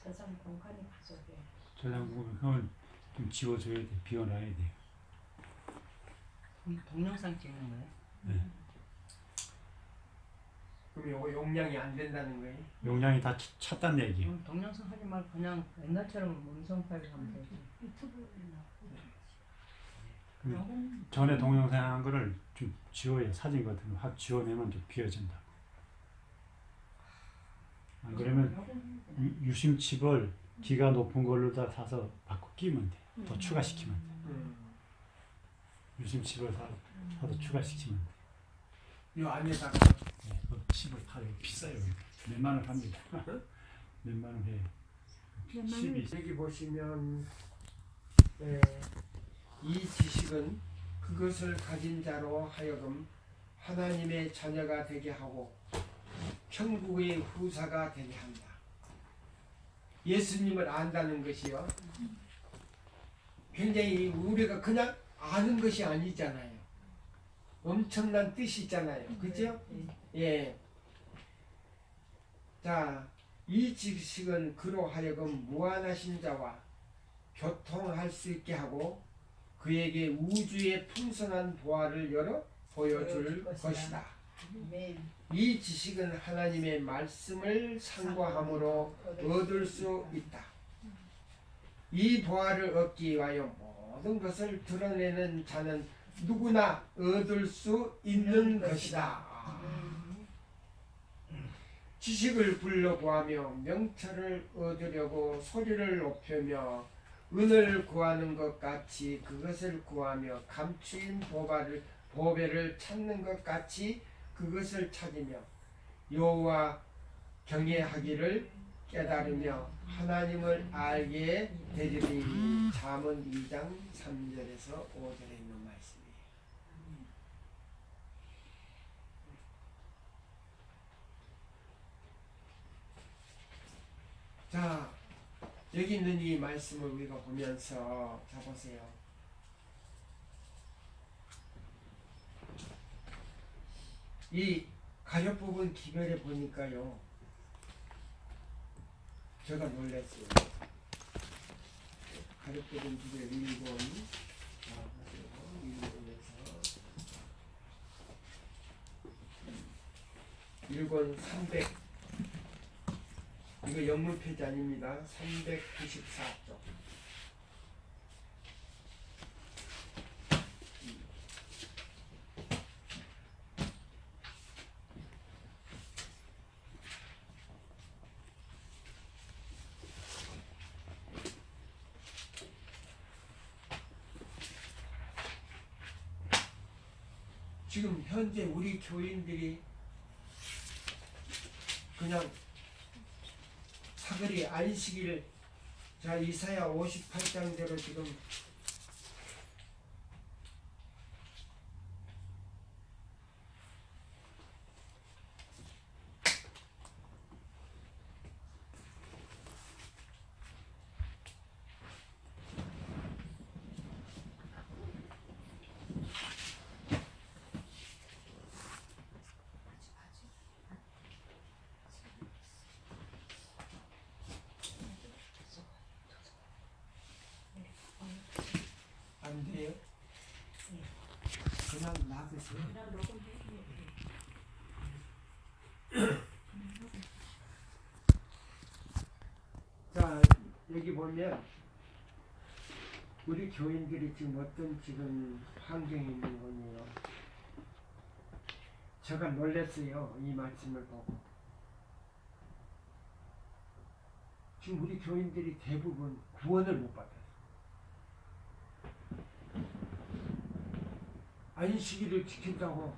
저장 공간이 부족해. 저장고는 좀 지워줘야 돼. 비워놔야 돼. 동영상 찍는 거예요? 네. 그럼 요거 용량이 안 된다는 거예요? 용량이 다 찼다는 얘기. 동영상 하지 말고 그냥 옛날처럼 음성 파일 하면 되지. 전에 동영상 한 거를 좀 지워야 사진 같은 거 확 지워내면 좀 비워진다. 안 그러면 유심칩을 기가 높은 걸로 다 사서 바꿔 끼면 돼. 더 추가시키면 돼. 유심칩을 사서 추가시키면 돼. 요 안에다가 네, 그 칩을 다 비싸요. 몇만 원 합니다. 몇만 원 해요. 칩이 여기 보시면 이 지식은 그것을 가진 자로 하여금 하나님의 자녀가 되게 하고 천국의 후사가 되게 한다. 예수님을 안다는 것이요. 굉장히 우리가 그냥 아는 것이 아니잖아요. 엄청난 뜻이 있잖아요. 그죠? 예. 자, 이 지식은 그로 하여금 무한하신 자와 교통할 수 있게 하고 그에게 우주의 풍성한 보화를 열어 보여줄 것이다. 아멘. 이 지식은 하나님의 말씀을 상고함으로 얻을 수 있다. 이 보화를 얻기 위하여 모든 것을 드러내는 자는 누구나 얻을 수 있는 것이다. 지식을 불러 구하며 명철을 얻으려고 소리를 높이며 은을 구하는 것 같이 그것을 구하며 감추인 보배를 찾는 것 같이 그것을 찾으며 여호와 경외하기를 깨달으며 하나님을 알게 되리니 잠언 2장 3절에서 5절에 있는 말씀이에요. 자, 여기 있는 이 말씀을 우리가 보면서 자 보세요. 이 가려 부분 기별에 보니까요, 제가 놀랐어요. 가려 부분 기별 1권, 자 보세요. 1권에서 1권 300, 이거 영문 페이지 아닙니다. 394쪽. 지금 현재 우리 교인들이 그냥 사거리 안식일, 자 이사야 58장대로 지금 안 돼요? 그냥 놔두세요. 자, 여기 보면 우리 교인들이 지금 어떤 지금 환경에 있는 거예요. 제가 놀랐어요. 이 말씀을 보고. 지금 우리 교인들이 대부분 구원을 못 받아요. 안식일을 지킨다고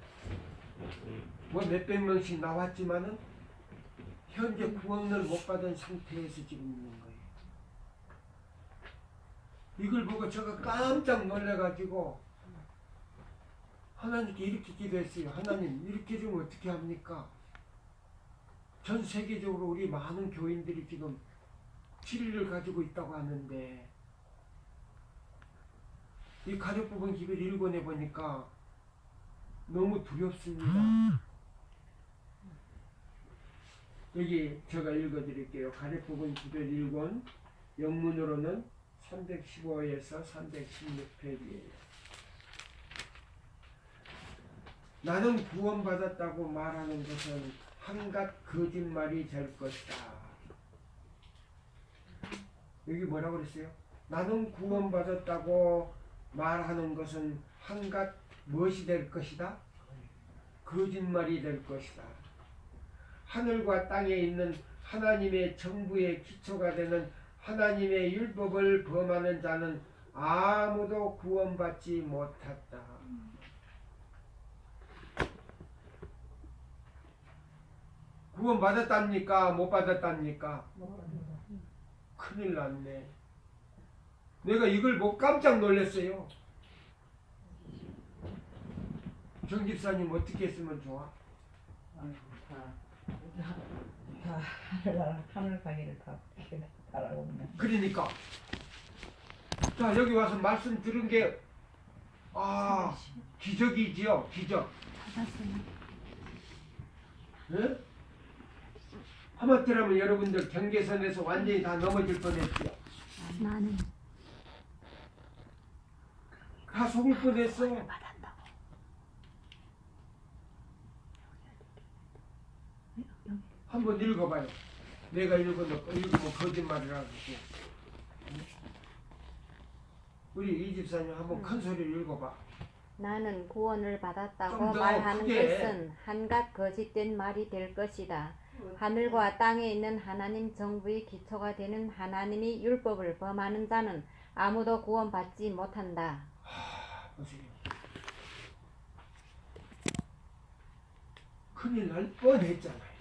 뭐 몇백 명씩 나왔지만은 현재 구원을 못 받은 상태에서 지금 있는 거예요. 이걸 보고 제가 깜짝 놀래가지고 하나님께 이렇게 기도했어요. 하나님, 이렇게 좀 어떻게 합니까? 전 세계적으로 우리 많은 교인들이 지금 진리를 가지고 있다고 하는데 이 가족 부분 기별 1권에 보니까 너무 두렵습니다. 여기 제가 읽어드릴게요. 가족 부분 기별 1권 영문으로는 315에서 316페이지예요. 나는 구원받았다고 말하는 것은 한갓 거짓말이 될 것이다. 여기 뭐라고 그랬어요? 나는 구원받았다고 말하는 것은 한갓 무엇이 될 것이다? 거짓말이 될 것이다. 하늘과 땅에 있는 하나님의 정부의 기초가 되는 하나님의 율법을 범하는 자는 아무도 구원받지 못했다. 구원받았답니까? 못 받았답니까? 큰일 났네. 내가 이걸 보고 깜짝 놀랐어요. 정 집사님 어떻게 했으면 좋아? 다 하늘 가기를 다 바라고 있는. 그러니까 자 여기 와서 말씀 들은 게 기적이지요. 기적. 예? 하마터라면 여러분들 경계선에서 완전히 다 넘어질 뻔했지요. 나는 다 속을 뻔했어. 한번 읽어봐요. 내가 읽으면 거짓말이라고. 우리 이 집사님 한번 큰 소리로 읽어봐. 나는 구원을 좀 받았다고 더 말하는 크게. 것은 한갓 거짓된 말이 될 것이다. 하늘과 땅에 있는 하나님 정부의 기초가 되는 하나님이 율법을 범하는 자는 아무도 구원받지 못한다. 보세요. 큰일 날 뻔했잖아요.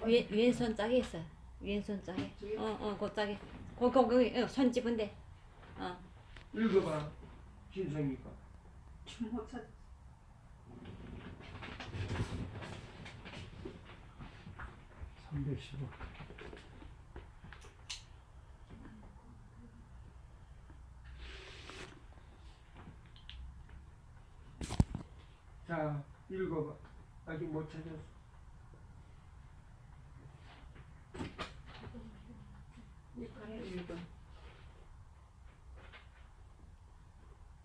왼손 짝에 있어. 왼손 짝에. 그 짝에. 거기 손 집은데. 읽어봐. 진성이가. 못 찾. 315. 읽어봐. 아직 못 찾았어. 육간의 1번.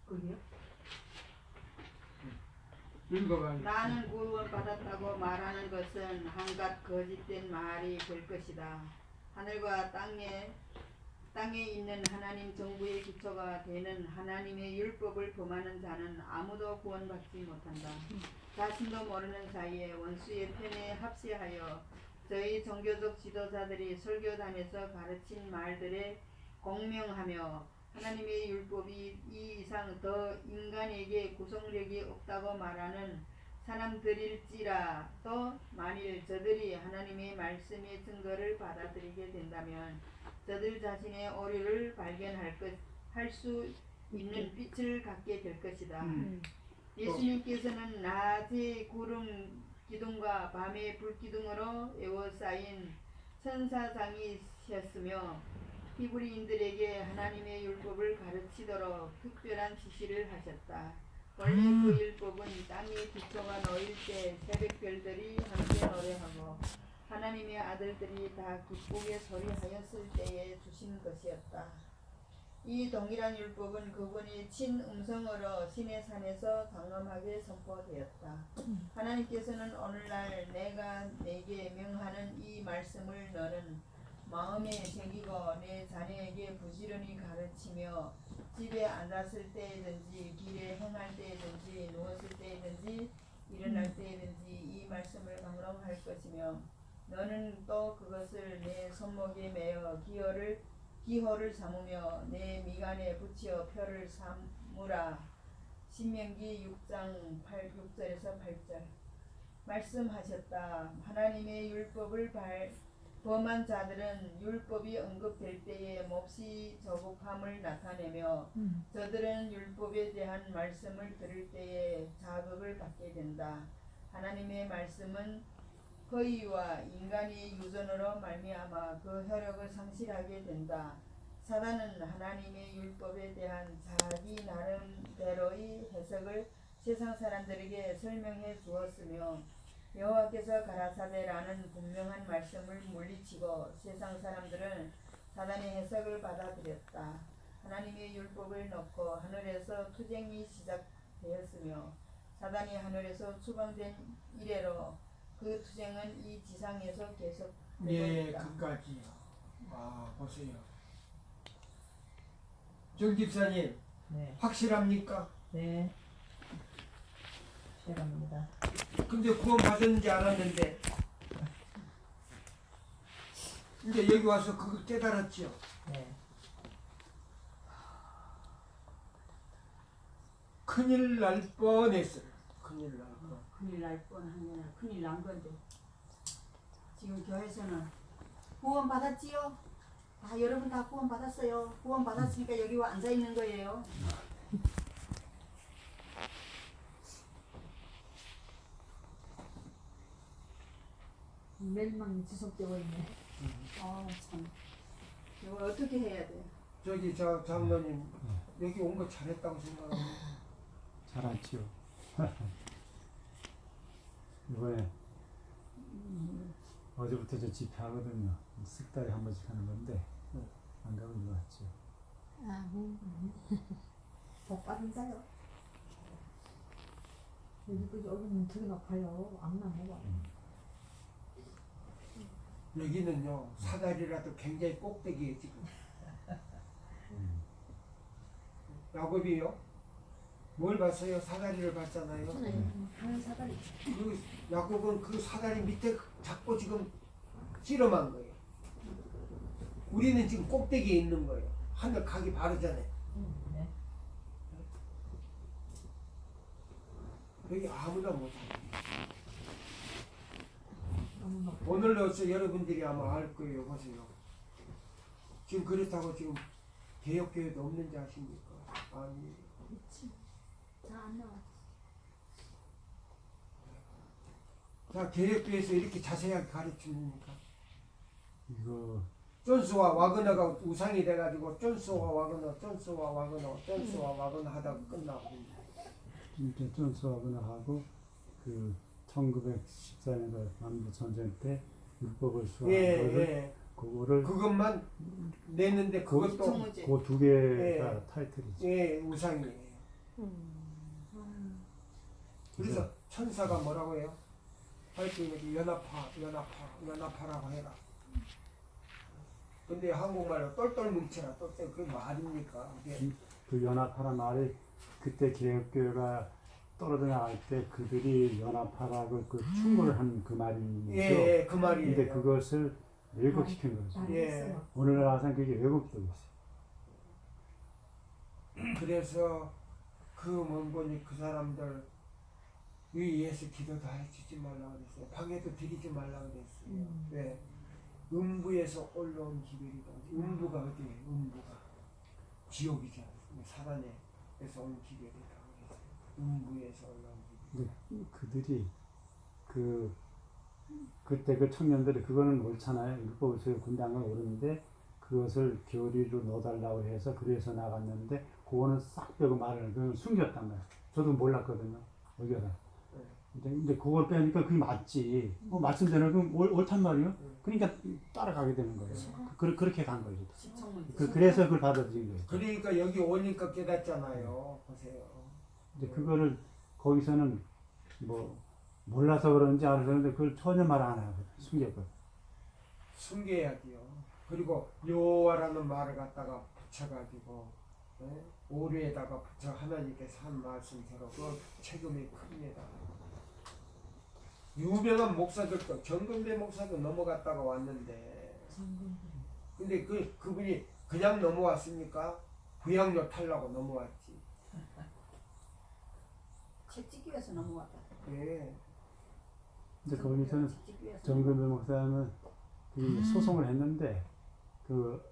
거기요? 읽어봐. 나는 구원받았다고 말하는 것은 한갓 거짓된 말이 될 것이다. 하늘과 땅에 있는 하나님 정부의 기초가 되는 하나님의 율법을 범하는 자는 아무도 구원받지 못한다. 자신도 모르는 사이에 원수의 편에 합세하여 저희 종교적 지도자들이 설교단에서 가르친 말들에 공명하며 하나님의 율법이 이 이상 더 인간에게 구속력이 없다고 말하는 사람들일지라도 만일 저들이 하나님의 말씀의 증거를 받아들이게 된다면 저들 자신의 오류를 할 수 있는 빛을 갖게 될 것이다. 예수님께서는 낮에 구름 기둥과 밤에 불 기둥으로 에워싸인 천사장이셨으며 히브리인들에게 하나님의 율법을 가르치도록 특별한 지시를 하셨다. 원래 그 율법은 땅에 기초가 놓일 때 새벽별들이 함께 노래하고 하나님의 아들들이 다 기쁘게 소리하였을 때에 주신 것이었다. 이 동일한 율법은 그분이 친음성으로 신의 산에서 강엄하게 선포되었다. 하나님께서는 오늘날 내가 내게 명하는 이 말씀을 너는 마음에 새기고 내 자녀에게 부지런히 가르치며 집에 앉았을 때든지 길에 행할 때든지 누웠을 때든지 일어날 때든지 이 말씀을 강론할 것이며 너는 또 그것을 내 손목에 매어 기호를 삼으며 내 미간에 붙여 표를 삼으라. 신명기 6장 6절에서 8절 말씀하셨다. 하나님의 율법을 범한 자들은 율법이 언급될 때에 몹시 조급함을 나타내며 저들은 율법에 대한 말씀을 들을 때에 자극을 받게 된다. 하나님의 말씀은 허위와 인간의 유전으로 말미암아 그 효력을 상실하게 된다. 사단은 하나님의 율법에 대한 자기 나름대로의 해석을 세상 사람들에게 설명해 주었으며 여호와께서 가라사대라는 분명한 말씀을 물리치고 세상 사람들은 사단의 해석을 받아들였다. 하나님의 율법을 놓고 하늘에서 투쟁이 시작되었으며 사단이 하늘에서 추방된 이래로 그 투쟁은 이 지상에서 계속되고 예, 있다. 그까지요. 아, 보세요. 정 집사님, 네. 확실합니까? 네. 시작합니다. 근데 구원 받았는지 알았는데 이제 여기 와서 그걸 깨달았죠. 네. 큰일 날 뻔했어요. 큰일 날 뻔. 큰일 날 뻔하냐. 큰일 난 건데 지금 교회에서는 구원 받았지요? 다 여러분 다 구원 받았어요. 구원 받았으니까 여기 와 앉아 있는 거예요. 멸망이 지속되고 있네. 참. 이거 어떻게 해야 돼? 저기 저 장로님 여기 온 거 잘했다고 생각합니다. 잘하지요. 이번에 어제부터 저 집회하거든요. 석 달에 한 번씩 하는 건데 안 가고 이거 왔죠. 복 받은 자요. 여기까지 오면 되게 높아요. 악나 먹어. 여기는요 사다리라도 굉장히 꼭대기에 지금. 야곱이요? 뭘 봤어요? 사다리를 봤잖아요. 하늘 사다리. 그 야곱은 그 사다리 밑에 잡고 지금 찌름한 거예요. 우리는 지금 꼭대기에 있는 거예요. 하늘 가기 바로 전에. 네. 여기 아무나 못하고. 너무 높아. 오늘로서 여러분들이 아마 알 거예요. 보세요. 지금 그렇다고 지금 개혁교회도 없는지 아십니까? 아니. 그렇지. 다안 나와. 자, 개혁교회에서 이렇게 자세하게 가르칩니까? 이거 존스와 와그너가 우상이 돼가지고 존스와 와그너 하다가 끝나고. 이렇게 쫀수하거나 하고 그 1914년도 남북 전쟁 때 율법을 수호한 예, 거를 예. 그거를 그것만 냈는데 그것도 청무제. 그 두 개가 예. 타이틀이죠. 예, 우상이에요. 그래서 천사가 뭐라고 해요? 하여튼 이렇게 연합하라고 해라. 근데 한국말로 똘똘 뭉쳐라. 똘똘 그게 말입니까? 그게 그 연합하라 말이 그때 기독교가 떨어져 나갈 때 그들이 연합하라고 그 충고를 한 그 말이죠. 예, 그 말이에요. 근데 그것을 왜곡시킨 거죠. 예. 오늘날 와서는 그게 왜곡되고 있어요. 그래서 그 먼거니 그 사람들 위에서 기도도 해주지 말라고 그랬어요. 방해도 드리지 말라고 그랬어요. 왜? 음부에서 올라온 기별이다. 음부가 어디예요? 음부가 지옥이잖아요. 사단에서 온 기별이다. 음부에서 올라온 기별. 근데 그들이 그때 그 청년들이 그거는 옳잖아요. 율법에서 군당은 옳은데 그것을 교리로 넣어달라고 해서 그래서 나갔는데 그거는 싹 빼고 말을 그건 숨겼단 말이에요. 저도 몰랐거든요. 여기다. 근데 그걸 빼니까 그게 맞지. 말씀대로 옳단 말이에요. 그러니까 따라가게 되는 거예요. 그렇게 간 거죠. 그래서 그걸 받아들인 거예요. 그러니까 여기 오니까 깨닫잖아요. 보세요. 이제 그거를 거기서는 뭐 몰라서 그런지 알아서 그런데 그걸 전혀 말 안 하고 숨겼거든. 숨겨야 돼요. 그리고 여호와라는 말을 갖다가 붙여가지고 오류에다가 붙여 하나님께서 한 말씀대로 그 책임이 큽니다. 유명한 목사들도 정근배 목사도 넘어갔다가 왔는데 근데 그분이 그냥 넘어왔습니까? 부양료 타려고 넘어왔지. 책 찍기 위해서 넘어왔다. 예. 근데 거기서는 책 찍기 위해서 정근배 목사는 그 소송을 했는데 그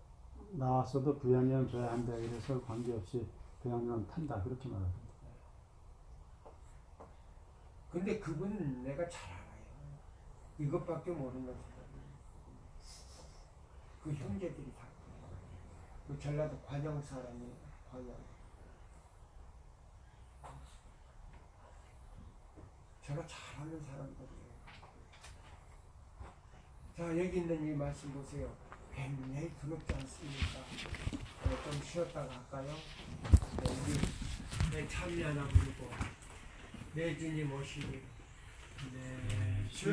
나왔어도 부양료는 줘야 한다 그래서 관계없이 부양료는 탄다 그렇게 말하던데. 근데 그분은 내가 잘 알아요. 이것밖에 모르는 사람. 그 형제들이 다. 그 전라도 관영 사람이에요. 관영. 제가 잘 아는 사람들이에요. 자, 여기 있는 이 말씀 보세요. 굉장히 두렵지 않습니까? 좀 쉬었다가 할까요? 우리 내 찬미 하나 부르고 내 주님 오시니 내 주